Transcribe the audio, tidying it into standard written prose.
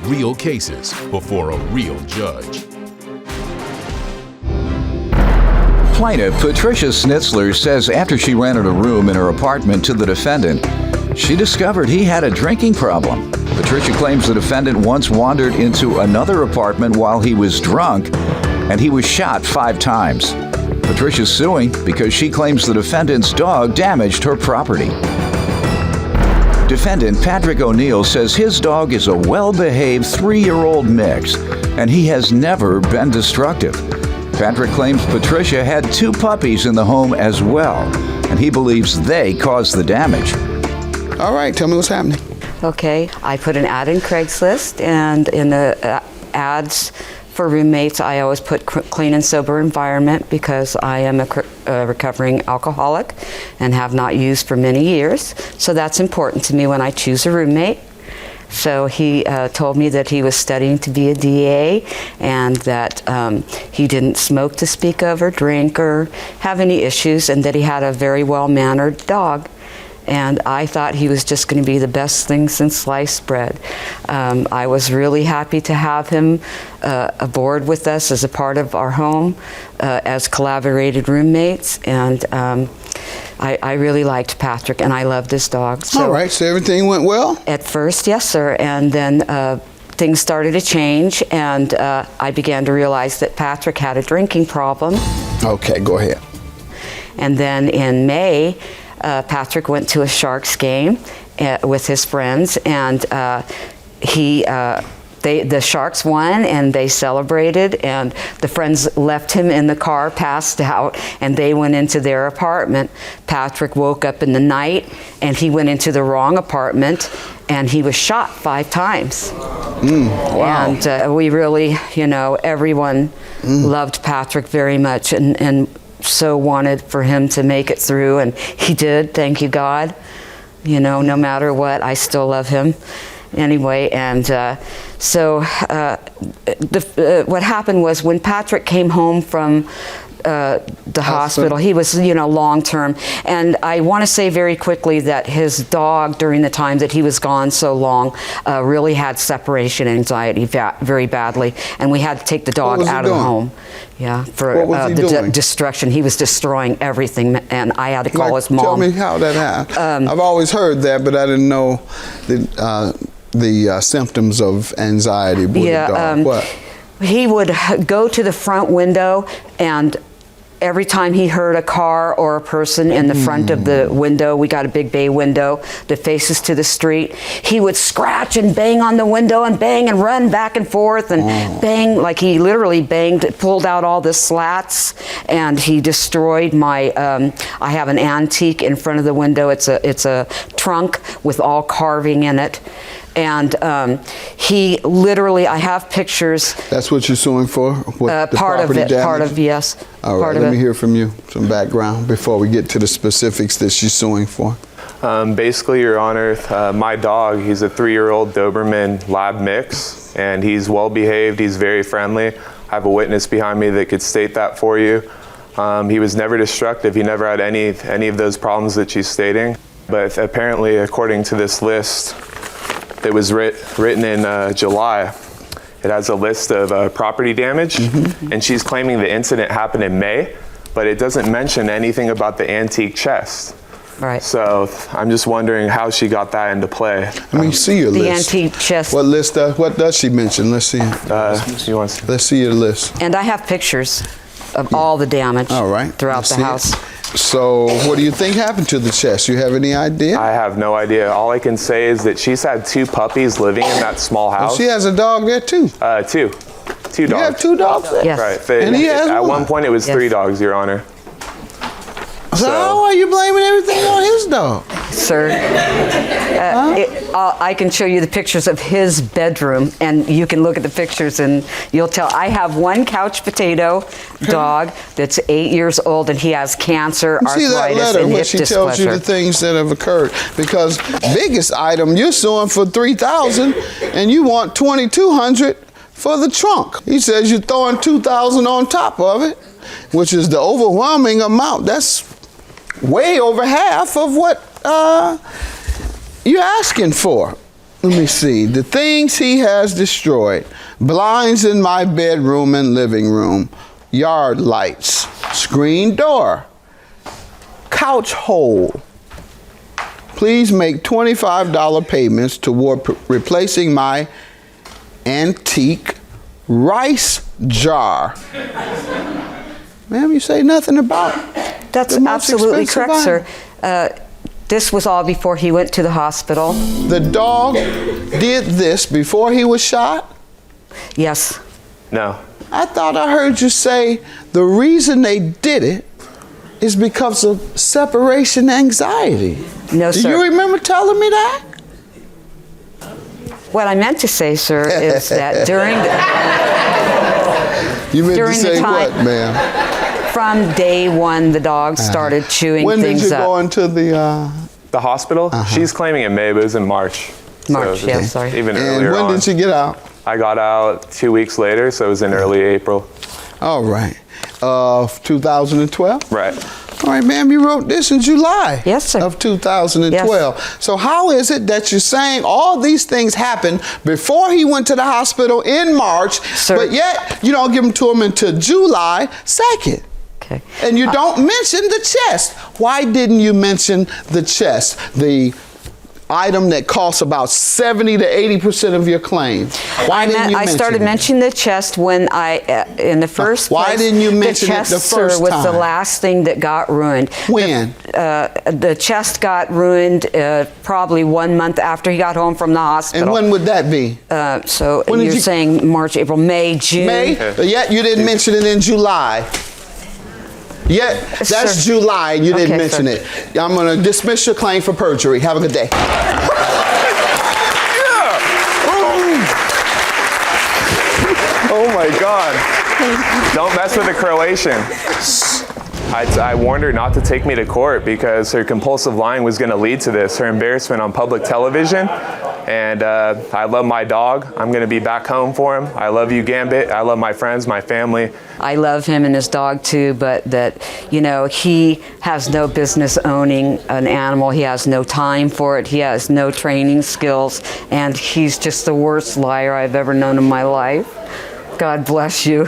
real cases before a real judge. Plaintiff Patricia Schnitzler says after she rented a room in her apartment to the defendant, she discovered he had a drinking problem. Patricia claims the defendant once wandered into another apartment while he was drunk, and he was shot 5 times. Patricia's suing because she claims the defendant's dog damaged her property. Defendant Patrick O'Neill says his dog is a well-behaved 3-year-old mix, and he has never been destructive. Patrick claims Patricia had 2 puppies in the home as well, and he believes they caused the damage. All right, tell me what's happening. Okay, I put an ad in Craigslist, and in the ads for roommates, I always put clean and sober environment because I am a recovering alcoholic and have not used for many years. So that's important to me when I choose a roommate. So he told me that he was studying to be a DA and that he didn't smoke to speak of or drink or have any issues, and that he had a very well-mannered dog. And I thought he was just going to be the best thing since sliced bread. I was really happy to have him aboard with us as a part of our home, as collaborated roommates, and I really liked Patrick, and I loved his dog. So all right, so everything went well? At first, yes, sir, and then things started to change, and I began to realize that Patrick had a drinking problem. Okay, go ahead. And then in May, Patrick went to a Sharks game with his friends, and the Sharks won, and they celebrated, and the friends left him in the car, passed out, and they went into their apartment. Patrick woke up in the night, and he went into the wrong apartment, and he was shot 5 times. Wow. And we really, everyone loved Patrick very much, and so wanted for him to make it through, and he did, thank you God. No matter what, I still love him anyway. And what happened was when Patrick came home from the hospital, he was long term, and I want to say very quickly that his dog, during the time that he was gone so long, really had separation anxiety very badly, and we had to take the dog out of the home. Yeah, for the destruction. He was destroying everything, and I had to call his mom. Tell me how that happened. I've always heard that, but I didn't know the symptoms of anxiety with the dog. What? He would go to the front window, and every time he heard a car or a person in the front of the window, we got a big bay window that faces to the street, he would scratch and bang on the window and bang and run back and forth and bang, like he literally banged, pulled out all the slats, and he destroyed my, I have an antique in front of the window. It's a trunk with all carving in it. And he literally, I have pictures. That's what you're suing for? Part of it, yes. All right, let me hear from you, some background, before we get to the specifics that she's suing for. Basically, Your Honor, my dog, he's a 3-year-old Doberman Lab mix, and he's well behaved, he's very friendly. I have a witness behind me that could state that for you. He was never destructive, he never had any of those problems that she's stating. But apparently, according to this list that was written in July, it has a list of property damage, and she's claiming the incident happened in May, but it doesn't mention anything about the antique chest. Right. So I'm just wondering how she got that into play. Let me see your list. The antique chest. What list? What does she mention? Let's see. Let's see your list. And I have pictures of all the damage throughout the house. So what do you think happened to the chest? You have any idea? I have no idea. All I can say is that she's had 2 puppies living in that small house. Oh, she has a dog there too? 2 dogs. You have 2 dogs there? Yes. Right. And he has At one? one point it was 3 dogs, Your Honor. So how are you blaming everything on his dog? Sir, I can show you the pictures of his bedroom, and you can look at the pictures and you'll tell. I have one couch potato dog that's 8 years old, and he has cancer, arthritis, see that letter and where hip she displeasure. tells you the things that have occurred, because biggest item you're suing for $3,000 and you want $2,200 for the trunk. He says you're throwing $2,000 on top of it, which is the overwhelming amount. That's way over half of what you're asking for. Let me see. The things he has destroyed: blinds in my bedroom and living room, yard lights, screen door, couch hole. Please make $25 payments toward replacing my antique rice jar. Ma'am, you say nothing about That's the most absolutely expensive correct, item. sir. This was all before he went to the hospital. The dog did this before he was shot? Yes. No. I thought I heard you say the reason they did it is because of separation anxiety. No, Do sir. you remember telling me that? What I meant to say, sir, is that during You meant to During the say time- what, ma'am? from day one, the dog started chewing When did things you up. go into the... The hospital? She's claiming in May, but it was in March. March, So yeah, it's sorry. Even and earlier when on. did you get out? I got out 2 weeks later, so it was in early April. All right. 2012? Right. All right, ma'am, you wrote this in July Yes, sir. of 2012. So how is it that you're saying all these things happened before he went to the hospital in March, Sir. but yet you don't give them to him until July 2nd? Okay. And you don't mention the chest. Why didn't you mention the chest, the item that costs about 70 to 80% of your claim? Why didn't you I mention started it? mentioning the chest when in the first Why place, didn't you mention it chest, the first sir, was the time? last thing that got ruined. When? The chest got ruined probably 1 month after he got home from the hospital. And when would that be? So when did you're you- saying March, April, May, June. May? Yet you didn't mention it in July. Yet that's Sir. July and you didn't Okay, mention sir. it. I'm going to dismiss your claim for perjury. Have a good day. Oh my God. Don't mess with a Croatian. I warned her not to take me to court because her compulsive lying was going to lead to this, her embarrassment on public television. And I love my dog. I'm going to be back home for him. I love you, Gambit. I love my friends, my family. I love him and his dog too, but that, you know, he has no business owning an animal. He has no time for it. He has no training skills, and he's just the worst liar I've ever known in my life. God bless you.